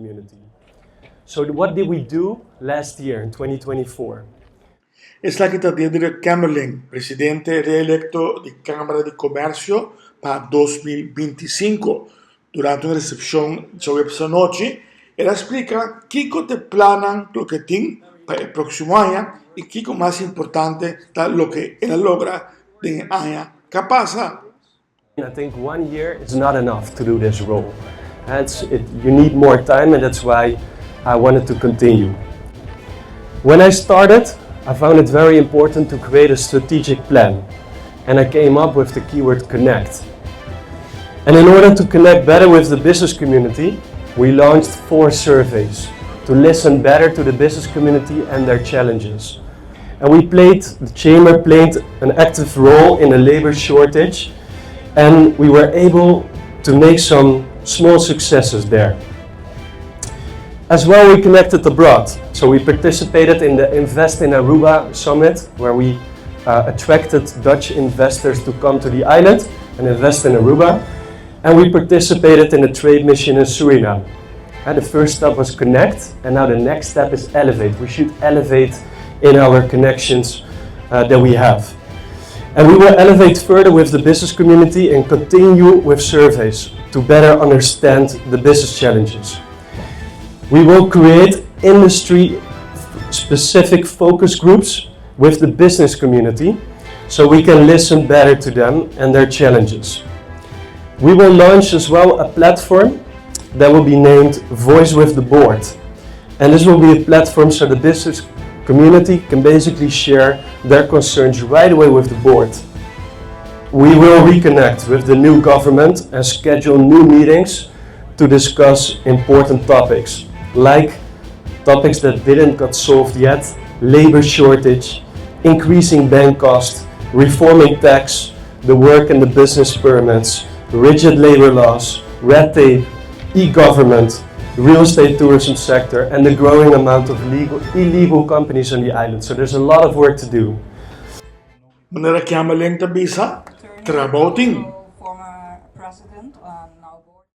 community. So what did we do last year in 2024? Es la KvK Kemmerling, presidente re-electo de Cámara de Comercio para 2025. Durante una recepción sobre esta noche, él explica qué te planan lo que tiene para el próximo año y qué más importante está lo que él logra de año que pasa. I think 1 year is not enough to do this role. You need more time, and that's why I wanted to continue. When I started, I found it very important to create a strategic plan, and I came up with the keyword connect. And in order to connect better with the business community, we launched 4 surveys to listen better to the business community and their challenges. And the Chamber played an active role in a labor shortage, and we were able to make some small successes there. As well, we connected abroad. So we participated in the Invest in Aruba summit, where we attracted Dutch investors to come to the island and invest in Aruba. And we participated in a trade mission in Suriname. And the first step was connect, and now the next step is elevate. We should elevate in our connections that we have. And we will elevate further with the business community and continue with surveys to better understand the business challenges. We will create industry-specific focus groups with the business community so we can listen better to them and their challenges. We will launch as well a platform that will be named Voice with the Board. And this will be a platform so the business community can basically share their concerns right away with the board. We will reconnect with the new government and schedule new meetings to discuss important topics, like topics that didn't get solved yet, labor shortage, increasing bank cost, reforming tax, the work and the business permits, rigid labor laws, red tape, e-government, real estate tourism sector, and the growing amount of illegal companies on the island. So there's a lot of work to do. Meneer Kemmerling te bisa, terabouting.